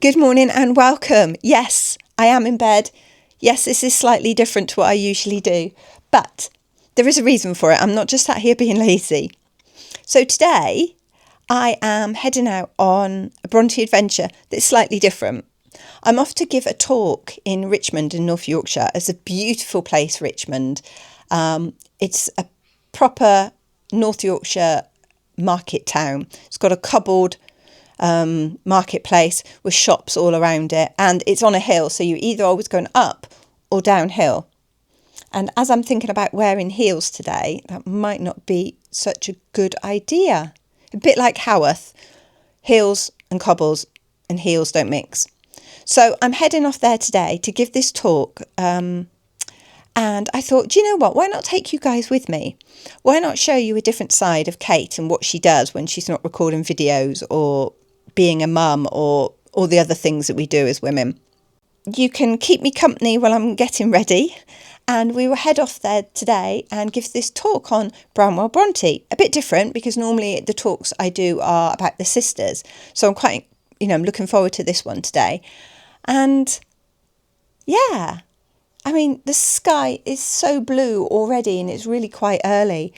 Good morning and welcome. Yes, I am in bed. Yes, this is slightly different to what I usually do, but there is a reason for it. I'm not just sat here being lazy. So today I am heading out on a Brontë adventure that's slightly different. I'm off to give a talk in Richmond in North Yorkshire. It's a beautiful place, Richmond. It's a proper North Yorkshire market town. It's got a cobbled marketplace with shops all around it, and it's on a hill, so you're either always going up or downhill. And as I'm thinking about wearing heels today, that might not be such a good idea. A bit like Haworth, heels and cobbles and heels don't mix. So I'm heading off there today to give this talk, and I thought, do you know what, why not take you guys with me? Why not show you a different side of Kate and what she does when she's not recording videos or being a mum or all the other things that we do as women. You can keep me company while I'm getting ready, and we will head off there today and give this talk on Branwell Brontë. A bit different because normally the talks I do are about the sisters, so I'm quite, I'm looking forward to this one today. And yeah, I mean, the sky is so blue already and it's really quite early.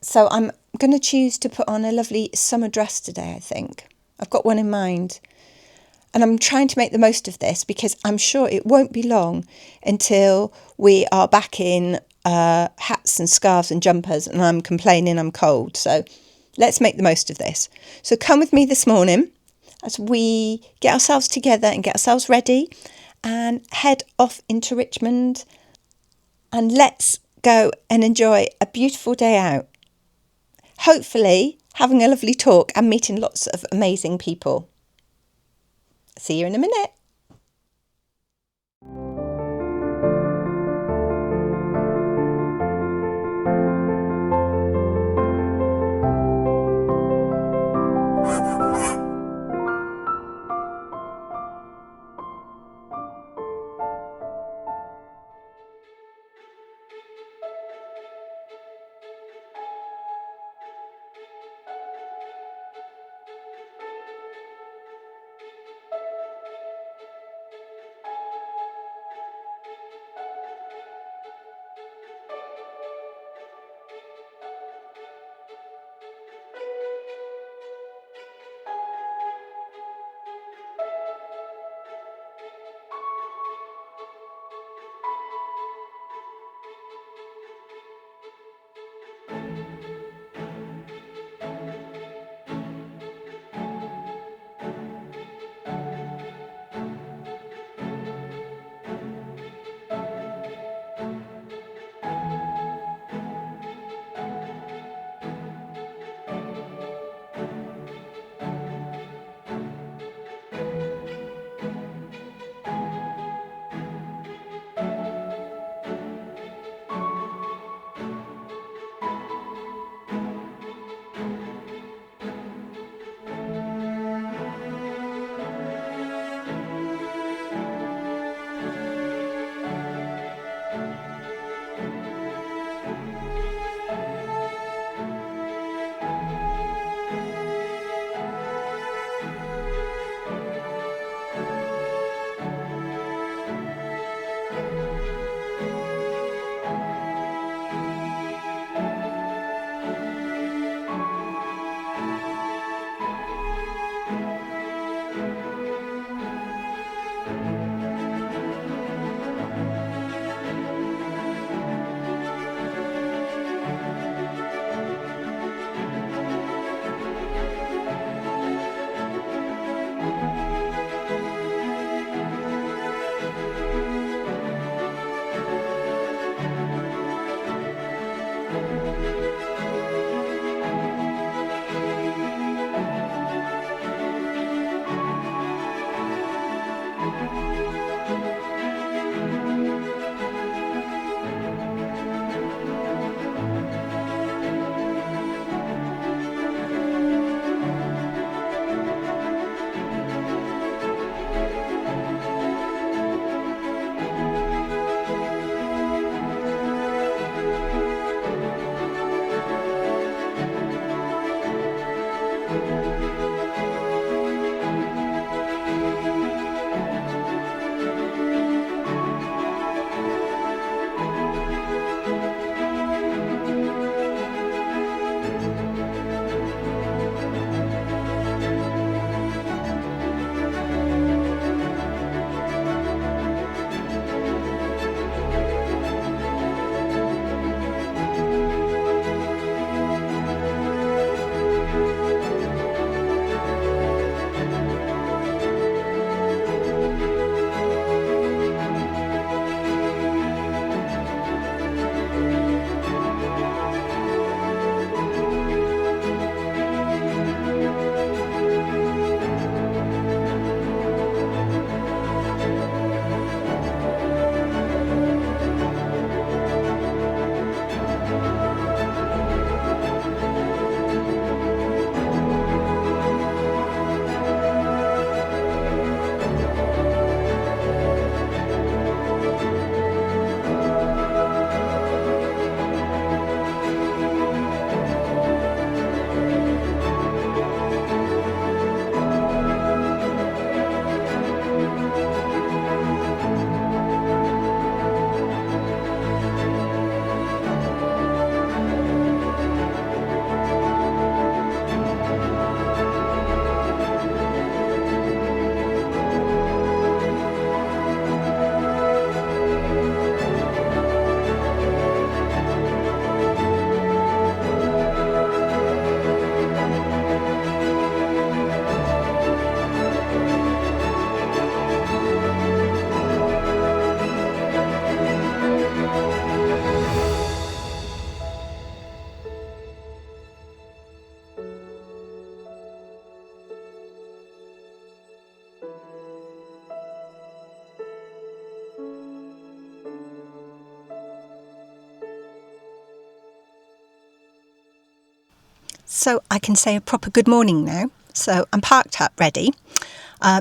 So I'm going to choose to put on a lovely summer dress today, I think. I've got one in mind. And I'm trying to make the most of this because I'm sure it won't be long until we are back in hats and scarves and jumpers and I'm complaining I'm cold. So let's make the most of this. So come with me this morning as we get ourselves together and get ourselves ready and head off into Richmond. And let's go and enjoy a beautiful day out. Hopefully having a lovely talk and meeting lots of amazing people. See you in a minute. so I can say a proper good morning now. So I'm parked up, ready.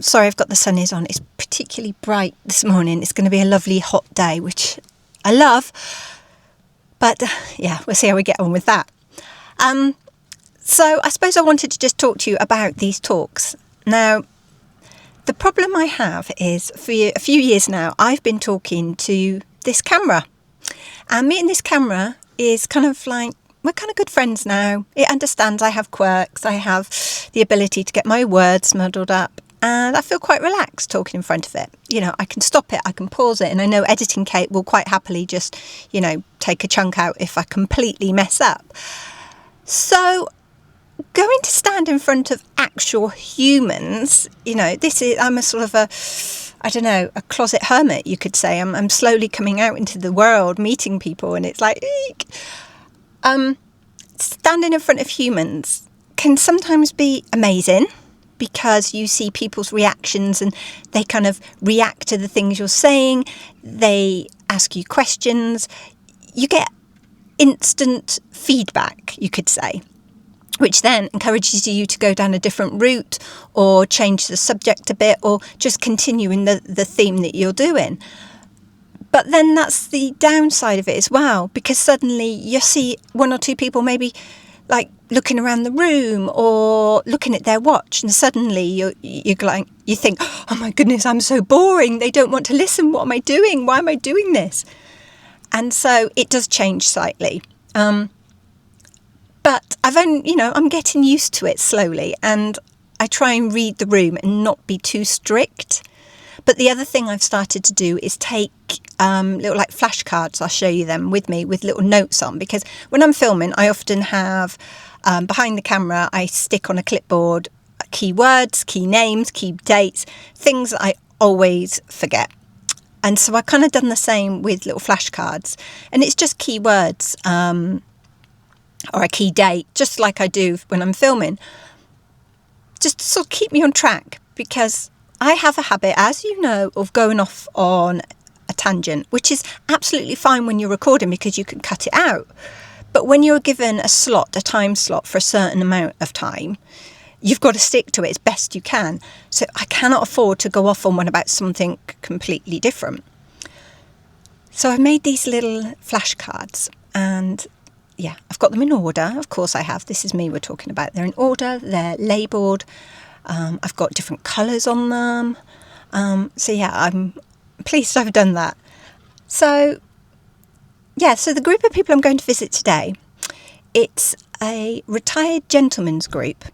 Sorry, I've got the sun is on. It's particularly bright this morning. It's going to be a lovely hot day, which I love. But yeah, we'll see how we get on with that. So I suppose I wanted to just talk to you about these talks. Now, the problem I have is for a few years now, I've been talking to this camera. And me and this camera is kind of like, we're kind of good friends now. It understands I have quirks. I have the ability to get my words muddled up. And I feel quite relaxed talking in front of it. You know, I can stop it, I can pause it. And I know Editing Kate will quite happily just, you know, take a chunk out if I completely mess up. So going to stand in front of actual humans, you know, I'm a sort of a closet hermit, you could say. I'm slowly coming out into the world, meeting people. And it's like, eek. Standing in front of humans can sometimes be amazing, because you see people's reactions and they kind of react to the things you're saying. They ask you questions. You get instant feedback, you could say, which then encourages you to go down a different route or change the subject a bit or just continue in the theme that you're doing. But then that's the downside of it as well, because suddenly you see one or two people maybe like looking around the room or looking at their watch, and suddenly you think, oh my goodness, I'm so boring. They don't want to listen. What am I doing? Why am I doing this? And so it does change slightly. But I'm getting used to it slowly, and I try and read the room and not be too strict. But the other thing I've started to do is take little like flashcards. I'll show you them with me with little notes on, because when I'm filming, I often have behind the camera, I stick on a clipboard key words, key names, key dates, things that I always forget. And so I kind of done the same with little flashcards, and it's just key words or a key date, just like I do when I'm filming, just to sort of keep me on track, because I have a habit, as you know, of going off on a tangent, which is absolutely fine when you're recording because you can cut it out. But when you're given a time slot for a certain amount of time, you've got to stick to it as best you can. So I cannot afford to go off on one about something completely different. So I've made these little flashcards, and yeah, I've got them in order. Of course I have. This is me we're talking about. They're in order. They're labelled. I've got different colours on them. So yeah, I'm pleased I've done that. So yeah, so the group of people I'm going to visit today, it's a retired gentleman's group.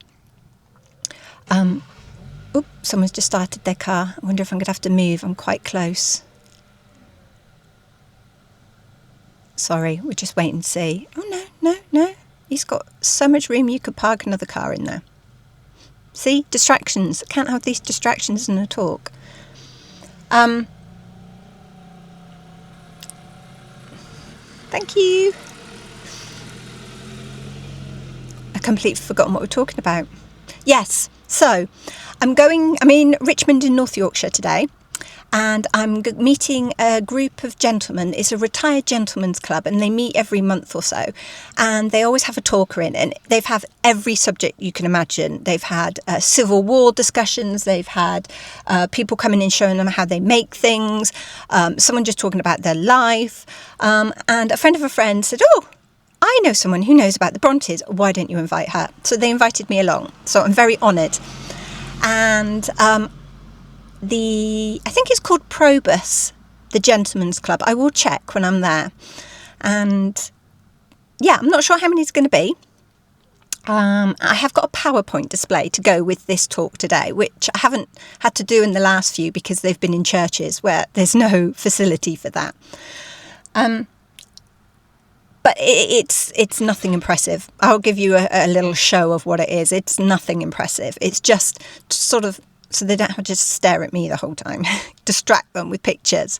Someone's just started their car. I wonder if I'm going to have to move. I'm quite close. Sorry, we'll just wait and see. Oh, no. He's got so much room you could park another car in there. See, distractions. I can't have these distractions in a talk. Thank you. I completely forgotten what we're talking about. Yes, so I'm in Richmond in North Yorkshire today, and I'm meeting a group of gentlemen. It's a retired gentlemen's club, and they meet every month or so, and they always have a talker in, and they've had every subject you can imagine. They've had Civil War discussions, they've had people coming in showing them how they make things, someone just talking about their life, and a friend of a friend said, oh, I know someone who knows about the Brontes, why don't you invite her? So they invited me along, so I'm very honoured. And I think it's called Probus, the Gentlemen's Club. I will check when I'm there. And yeah, I'm not sure how many it's going to be. I have got a PowerPoint display to go with this talk today, which I haven't had to do in the last few because they've been in churches where there's no facility for that. But it's nothing impressive. I'll give you a little show of what it is. It's nothing impressive. It's just sort of so they don't have to just stare at me the whole time, distract them with pictures.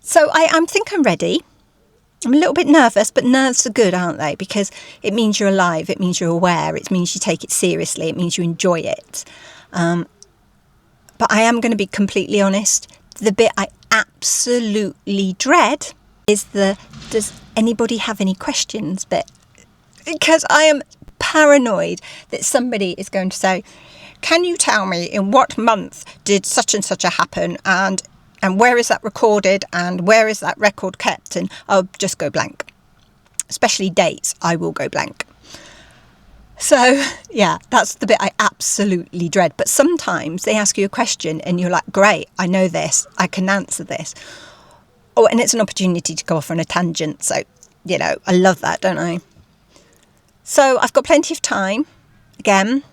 So I think I'm ready. I'm a little bit nervous, but nerves are good, aren't they? Because it means you're alive, it means you're aware, it means you take it seriously, it means you enjoy it. But I am going to be completely honest. The bit I absolutely dread is does anybody have any questions bit. because I am paranoid that somebody is going to say, can you tell me in what month did such and such a happen, and where is that recorded, and where is that record kept? And I'll just go blank. Especially dates, I will go blank. So yeah, that's the bit I absolutely dread. But sometimes they ask you a question and you're like, great, I know this, I can answer this. Oh, and it's an opportunity to go off on a tangent. So, you know, I love that, don't I? So I've got plenty of time. Again,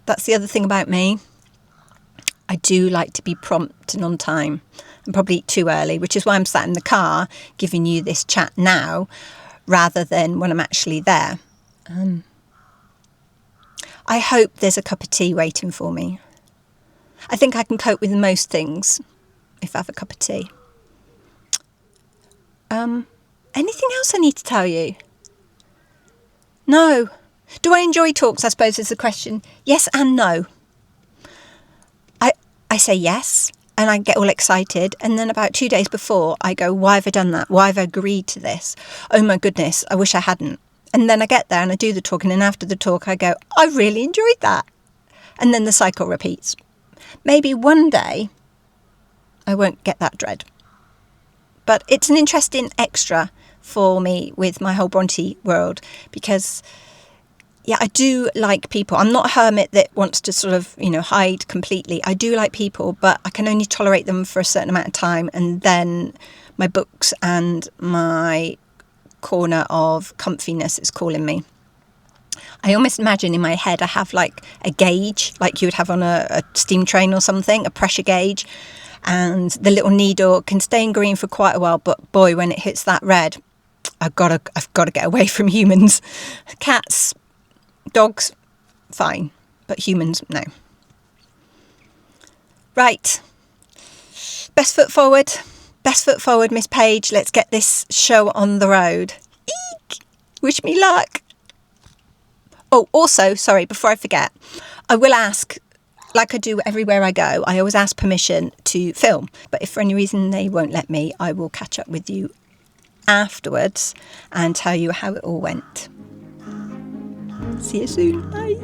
that's the other thing about me. I do like to be prompt and on time, and probably too early, which is why I'm sat in the car giving you this chat now rather than when I'm actually there. I hope there's a cup of tea waiting for me. I think I can cope with most things if I have a cup of tea. Anything else I need to tell you? No. Do I enjoy talks, I suppose, is the question. Yes and no. I say yes, and I get all excited, and then about 2 days before, I go, why have I done that? Why have I agreed to this? Oh my goodness, I wish I hadn't. And then I get there and I do the talk, and then after the talk I go, I really enjoyed that. And then the cycle repeats. Maybe one day I won't get that dread. But it's an interesting extra for me with my whole Brontë world, because yeah, I do like people. I'm not a hermit that wants to sort of, you know, hide completely. I do like people, but I can only tolerate them for a certain amount of time, and then my books and my corner of comfiness is calling me. I almost imagine in my head I have like a gauge, like you would have on a steam train or something, a pressure gauge, and the little needle can stay in green for quite a while, but boy, when it hits that red, I've got to get away from humans. Cats, dogs, fine, but humans, no. Right, best foot forward, Miss Page. Let's get this show on the road. Eek! Wish me luck. Oh, also, sorry, before I forget, I will ask, like I do everywhere I go, I always ask permission to film. But if for any reason they won't let me, I will catch up with you afterwards and tell you how it all went. See you soon. Bye.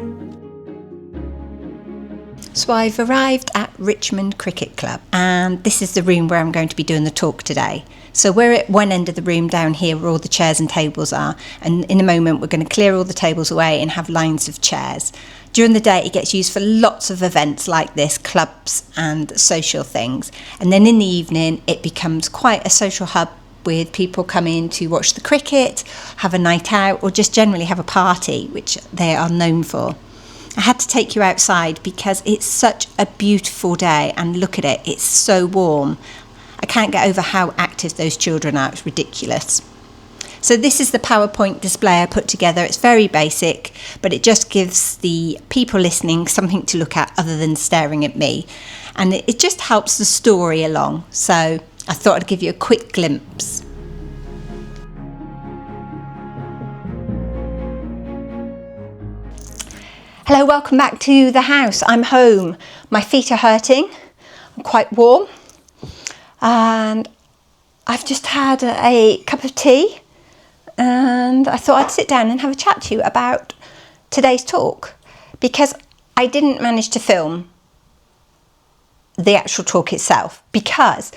So I've arrived at Richmond Cricket Club, and this is the room where I'm going to be doing the talk today. So we're at one end of the room down here where all the chairs and tables are, and in a moment we're going to clear all the tables away and have lines of chairs. During the day it gets used for lots of events like this, clubs and social things, and then in the evening it becomes quite a social hub with people coming to watch the cricket, have a night out, or just generally have a party, which they are known for. I had to take you outside because it's such a beautiful day, and look at it, it's so warm. I can't get over how active those children are, it's ridiculous. So this is the PowerPoint display I put together. It's very basic, but it just gives the people listening something to look at other than staring at me. And it just helps the story along. So I thought I'd give you a quick glimpse. Hello, welcome back to the house. I'm home. My feet are hurting. I'm quite warm. And I've just had a cup of tea, and I thought I'd sit down and have a chat to you about today's talk, because I didn't manage to film the actual talk itself, because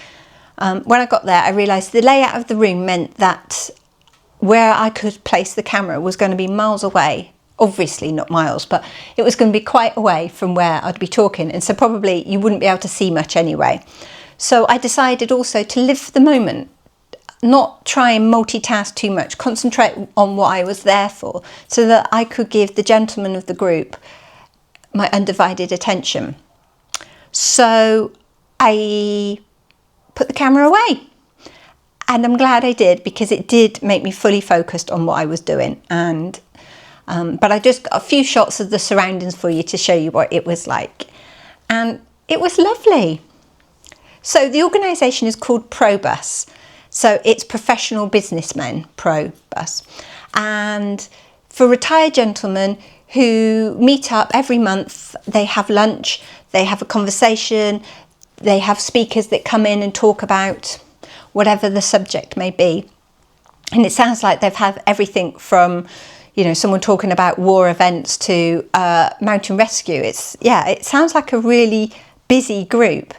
when I got there I realised the layout of the room meant that where I could place the camera was going to be miles away. Obviously not miles, but it was going to be quite away from where I'd be talking, and so probably you wouldn't be able to see much anyway. So I decided also to live for the moment, not try and multitask too much, concentrate on what I was there for, so that I could give the gentleman of the group my undivided attention. So I put the camera away, and I'm glad I did, because it did make me fully focused on what I was doing. And but I just got a few shots of the surroundings for you to show you what it was like, and it was lovely. So the organisation is called Probus. So it's Professional Businessmen, Probus. And for retired gentlemen who meet up every month, they have lunch, they have a conversation, they have speakers that come in and talk about whatever the subject may be. And it sounds like they've had everything from, someone talking about war events to mountain rescue. It sounds like a really busy group.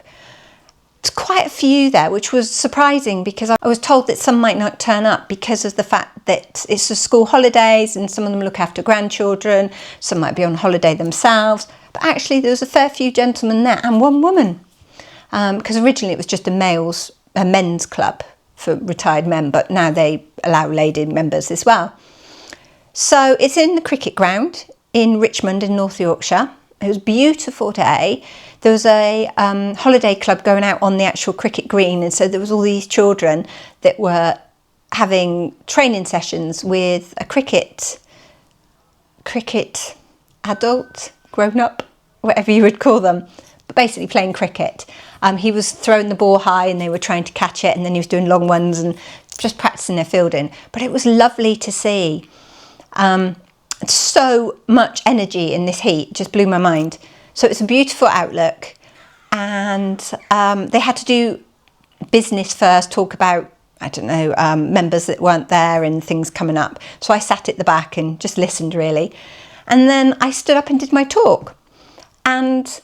It's quite a few there, which was surprising because I was told that some might not turn up because of the fact that it's the school holidays and some of them look after grandchildren, some might be on holiday themselves. But actually there was a fair few gentlemen there and one woman, because originally it was just a men's club for retired men, but now they allow lady members as well. So it's in the cricket ground in Richmond in North Yorkshire. It was a beautiful day. There was a holiday club going out on the actual cricket green, and so there was all these children that were having training sessions with a cricket adult, grown up, whatever you would call them, but basically playing cricket. He was throwing the ball high and they were trying to catch it, and then he was doing long ones and just practicing their fielding. But it was lovely to see. So much energy in this heat, just blew my mind. So it's a beautiful outlook, and they had to do business first, talk about, I don't know, members that weren't there and things coming up. So I sat at the back and just listened really. And then I stood up and did my talk. And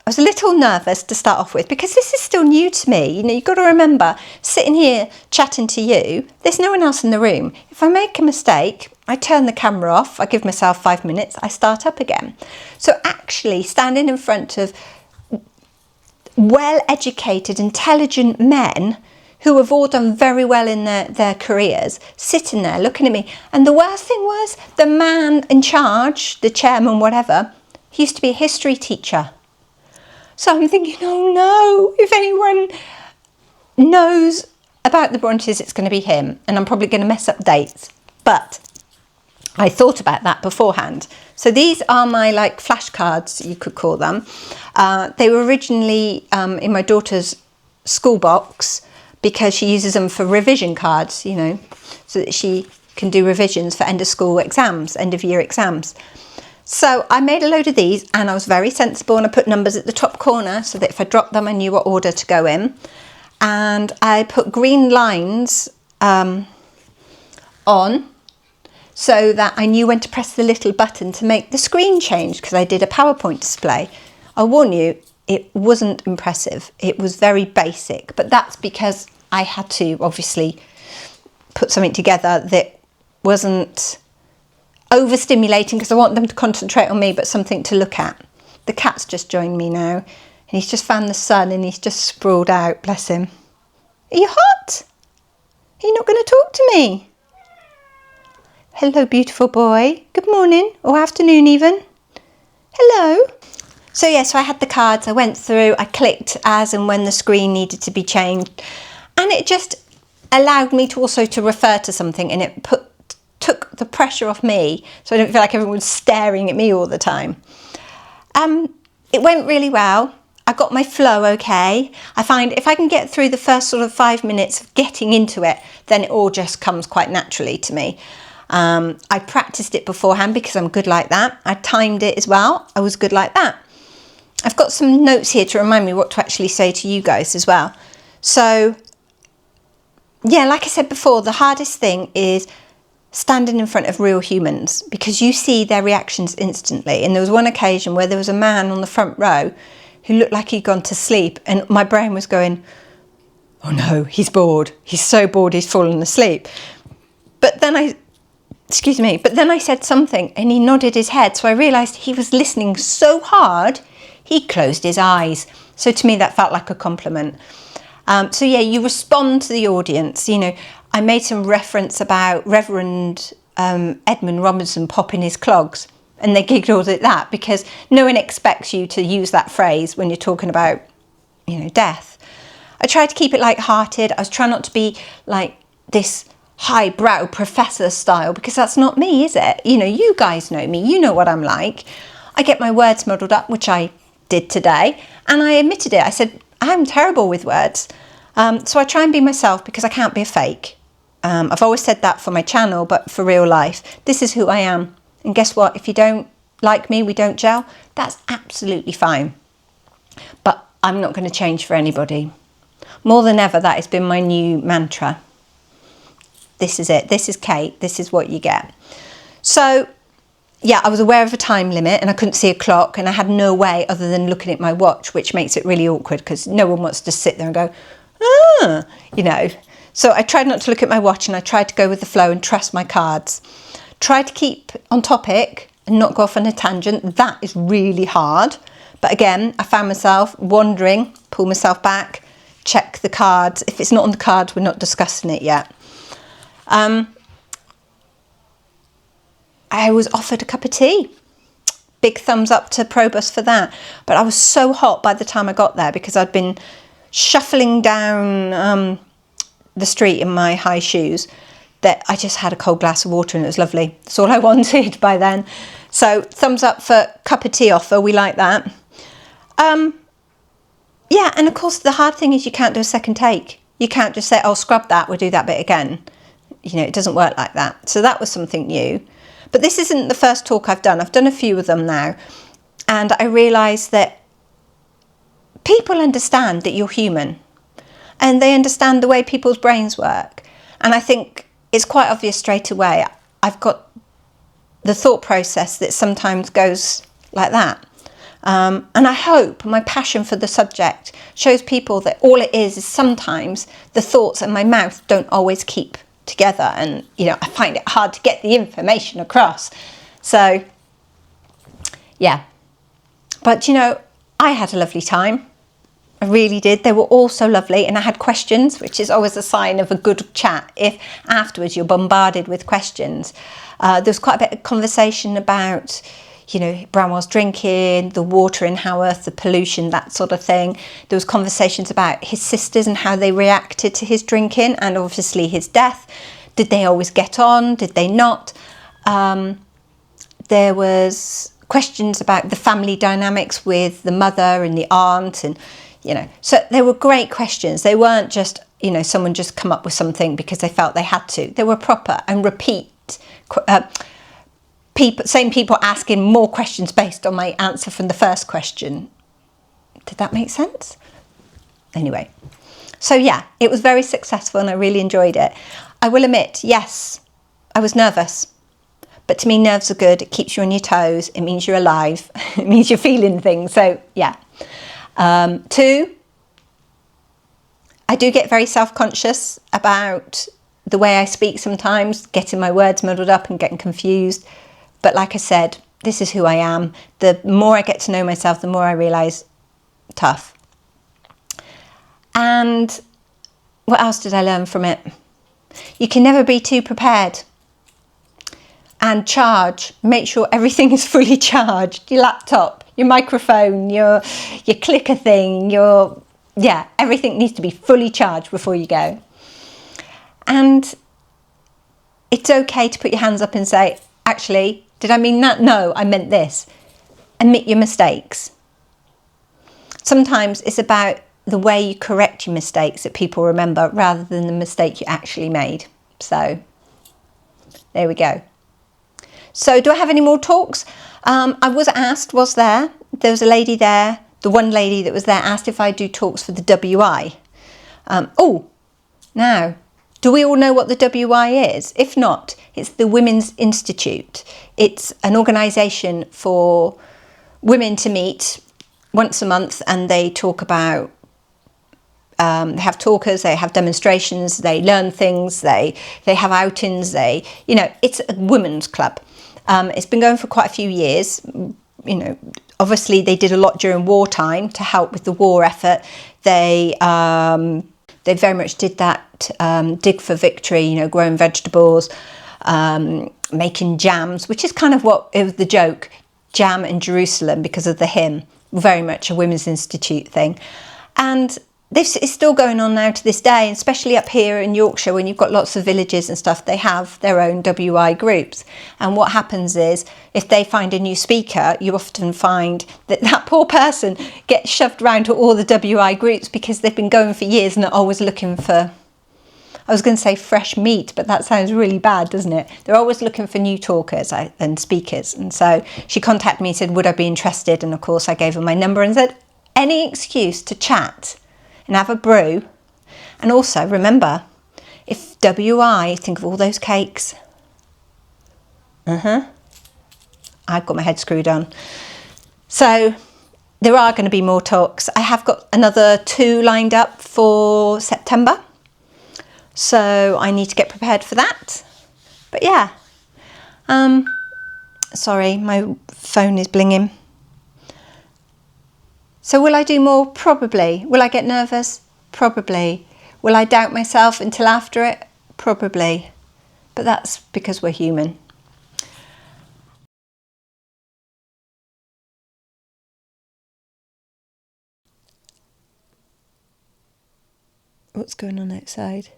I was a little nervous to start off with because this is still new to me. You've got to remember, sitting here chatting to you, there's no one else in the room. If I make a mistake, I turn the camera off, I give myself 5 minutes, I start up again. So actually standing in front of well-educated, intelligent men who have all done very well in their careers, sitting there looking at me. And the worst thing was the man in charge, the chairman, whatever, he used to be a history teacher. So I'm thinking, oh no, if anyone knows about the Brontes, it's going to be him. And I'm probably going to mess up dates. But I thought about that beforehand. So these are my flashcards, you could call them. They were originally in my daughter's school box because she uses them for revision cards, so that she can do revisions for end of school exams, end of year exams. So I made a load of these and I was very sensible, and I put numbers at the top corner so that if I dropped them I knew what order to go in. And I put green lines on so that I knew when to press the little button to make the screen change, because I did a PowerPoint display. I'll warn you, it wasn't impressive. It was very basic, but that's because I had to obviously put something together that wasn't overstimulating, because I want them to concentrate on me, but something to look at. The cat's just joined me now, and he's just found the sun and he's just sprawled out, bless him. Are you hot? Are you not going to talk to me? Hello, beautiful boy. Good morning, or afternoon even. Hello. So I had the cards, I went through, I clicked as and when the screen needed to be changed, and it just allowed me to also to refer to something, and it took the pressure off me, so I don't feel like everyone's staring at me all the time. It went really well. I got my flow okay. I find if I can get through the first sort of 5 minutes of getting into it, then it all just comes quite naturally to me. I practiced it beforehand because I'm good like that. I timed it as well. I was good like that. I've got some notes here to remind me what to actually say to you guys as well. So, like I said before, the hardest thing is standing in front of real humans, because you see their reactions instantly. And there was one occasion where there was a man on the front row who looked like he'd gone to sleep, and my brain was going, oh no, he's bored. He's so bored he's fallen asleep. But then I said something and he nodded his head, so I realised he was listening so hard he closed his eyes. So to me that felt like a compliment. You respond to the audience. I made some reference about Reverend Edmund Robinson popping his clogs, and they giggled at that because no one expects you to use that phrase when you're talking about, death. I tried to keep it light-hearted. I was trying not to be like this highbrow professor style, because that's not me, is it? You guys know me. You know what I'm like. I get my words muddled up, which I did today, and I admitted it. I said, I'm terrible with words. So I try and be myself because I can't be a fake. I've always said that for my channel, but for real life, this is who I am. And guess what? If you don't like me, we don't gel, that's absolutely fine. But I'm not going to change for anybody. More than ever, that has been my new mantra. This is it. This is Kate. This is what you get. So yeah, I was aware of a time limit and I couldn't see a clock, and I had no way other than looking at my watch, which makes it really awkward because no one wants to sit there and go, you know. So I tried not to look at my watch, and I tried to go with the flow and trust my cards. Try to keep on topic and not go off on a tangent. That is really hard. But again, I found myself wandering, pull myself back, check the cards. If it's not on the cards, we're not discussing it yet. I was offered a cup of tea. Big thumbs up to Probus for that. But I was so hot by the time I got there because I'd been shuffling down the street in my high shoes that I just had a cold glass of water, and it was lovely. That's all I wanted by then. So thumbs up for cup of tea offer. We like that. Yeah, and of course the hard thing is you can't do a second take. You can't just say, oh, scrub that, we'll do that bit again. You know, it doesn't work like that. So that was something new. But this isn't the first talk I've done. I've done a few of them now. And I realised that people understand that you're human. And they understand the way people's brains work. And I think it's quite obvious straight away. I've got the thought process that sometimes goes like that. And I hope my passion for the subject shows people that all it is sometimes the thoughts in my mouth don't always keep together, and you know, I find it hard to get the information across. So yeah, but you know, I had a lovely time. I really did. They were all so lovely, and I had questions, which is always a sign of a good chat if afterwards you're bombarded with questions. There was quite a bit of conversation about, you know, Branwell's drinking, the water in Haworth, the pollution, that sort of thing. There was conversations about his sisters and how they reacted to his drinking, and obviously his death. Did they always get on? Did they not? There was questions about the family dynamics with the mother and the aunt, and you know, so they were great questions. They weren't just, you know, someone just come up with something because they felt they had to. They were proper and repeat. Same people asking more questions based on my answer from the first question. Did that make sense? Anyway, so yeah, it was very successful and I really enjoyed it. I will admit, yes, I was nervous. But to me, nerves are good. It keeps you on your toes. It means you're alive. It means you're feeling things. So yeah. 2, I do get very self-conscious about the way I speak sometimes, getting my words muddled up and getting confused. But like I said, this is who I am. The more I get to know myself, the more I realise, tough. And what else did I learn from it? You can never be too prepared. And charge. Make sure everything is fully charged. Your laptop, your microphone, your clicker thing, everything needs to be fully charged before you go. And it's okay to put your hands up and say, actually, did I mean that? No, I meant this. Admit your mistakes. Sometimes it's about the way you correct your mistakes that people remember rather than the mistake you actually made. So there we go. So do I have any more talks? I was asked, there was a lady there, the one lady that was there asked if I do talks for the WI. Now, do we all know what the WI is? If not, it's the Women's Institute. It's an organisation for women to meet once a month, and they talk about, they have talkers, they have demonstrations, they learn things, they have outings, it's a women's club. It's been going for quite a few years. You know, obviously they did a lot during wartime to help with the war effort. They very much did that, dig for victory, growing vegetables, making jams, which is kind of what it was the joke, jam in Jerusalem, because of the hymn, very much a Women's Institute thing. And this is still going on now to this day, especially up here in Yorkshire when you've got lots of villages and stuff, they have their own WI groups. And what happens is, if they find a new speaker, you often find that poor person gets shoved around to all the WI groups because they've been going for years and are always looking for, I was going to say fresh meat, but that sounds really bad, doesn't it? They're always looking for new talkers and speakers. And so she contacted me and said, would I be interested? And of course I gave her my number and said, any excuse to chat and have a brew. And also remember, if WI, think of all those cakes. I've got my head screwed on. So there are going to be more talks. I have got another 2 lined up for September. So I need to get prepared for that. But yeah. Sorry, my phone is blinging. So will I do more? Probably. Will I get nervous? Probably. Will I doubt myself until after it? Probably. But that's because we're human. What's going on outside?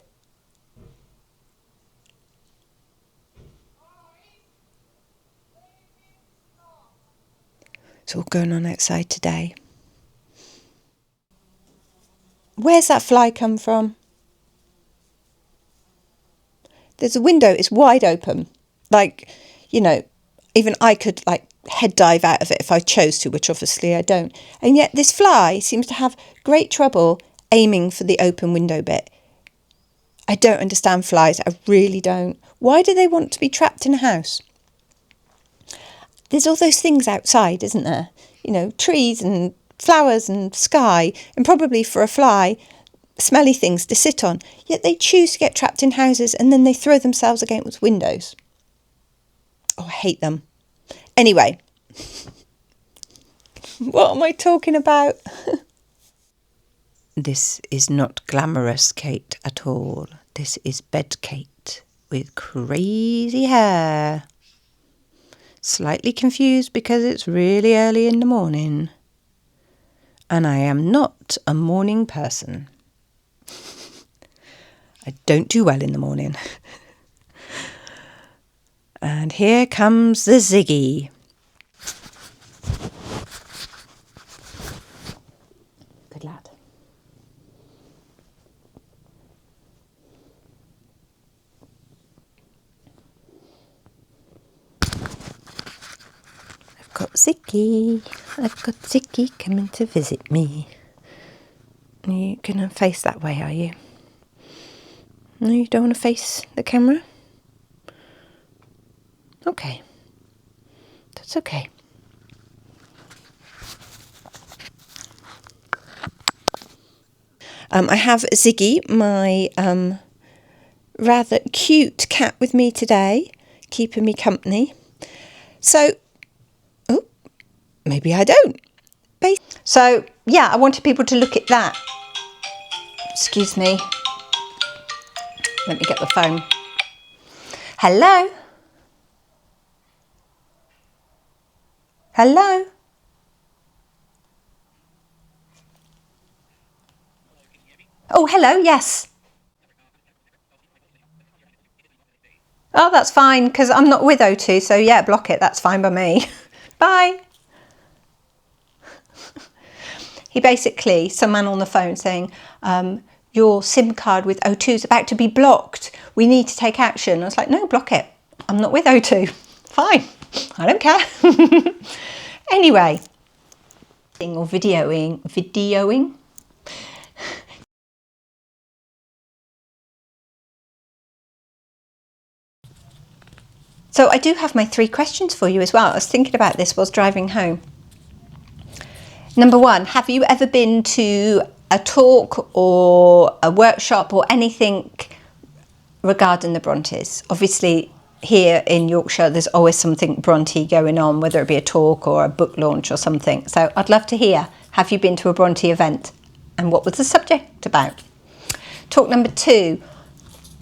It's all going on outside today. Where's that fly come from? There's a window, it's wide open. Like, you know, even I could like head dive out of it if I chose to, which obviously I don't. And yet this fly seems to have great trouble aiming for the open window bit. I don't understand flies, I really don't. Why do they want to be trapped in a house? There's all those things outside, isn't there? You know, trees and flowers and sky, and probably for a fly, smelly things to sit on. Yet they choose to get trapped in houses and then they throw themselves against windows. Oh, I hate them. Anyway, what am I talking about? This is not glamorous Kate at all. This is bed Kate with crazy hair. Slightly confused because it's really early in the morning. And I am not a morning person. I don't do well in the morning. And here comes the Ziggy. Good lad. I've got Ziggy coming to visit me. Are you going to face that way, are you? No, you don't want to face the camera? Okay. That's okay. I have Ziggy, my rather cute cat, with me today, keeping me company. So, oh, maybe I don't. So, yeah, I wanted people to look at that. Excuse me. Let me get the phone. Hello? Hello? Oh, hello, yes. Oh, that's fine, because I'm not with O2, so yeah, block it. That's fine by me. Bye. He basically, some man on the phone saying, your SIM card with O2 is about to be blocked. We need to take action. I was like, no, block it. I'm not with O2. Fine. I don't care. Anyway. Or videoing. So I do have my 3 questions for you as well. I was thinking about this whilst driving home. Number 1, have you ever been to a talk or a workshop or anything regarding the Brontes? Obviously, here in Yorkshire, there's always something Bronte going on, whether it be a talk or a book launch or something. So I'd love to hear, have you been to a Bronte event? And what was the subject about? Talk number 2,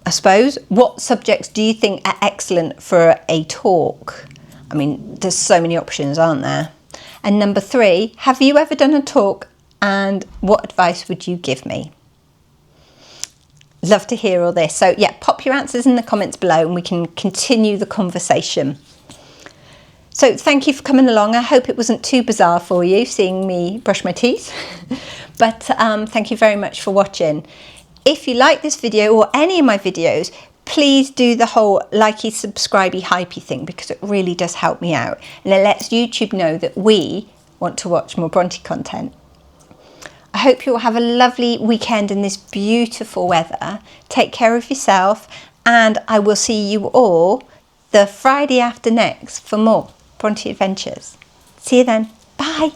I suppose, what subjects do you think are excellent for a talk? I mean, there's so many options, aren't there? And number 3, have you ever done a talk and what advice would you give me? Love to hear all this. So yeah, pop your answers in the comments below and we can continue the conversation. So thank you for coming along. I hope it wasn't too bizarre for you seeing me brush my teeth. But thank you very much for watching. If you like this video or any of my videos, please do the whole likey, subscribey, hypey thing, because it really does help me out. And it lets YouTube know that we want to watch more Bronte content. I hope you all have a lovely weekend in this beautiful weather. Take care of yourself and I will see you all the Friday after next for more Brontë Adventures. See you then. Bye.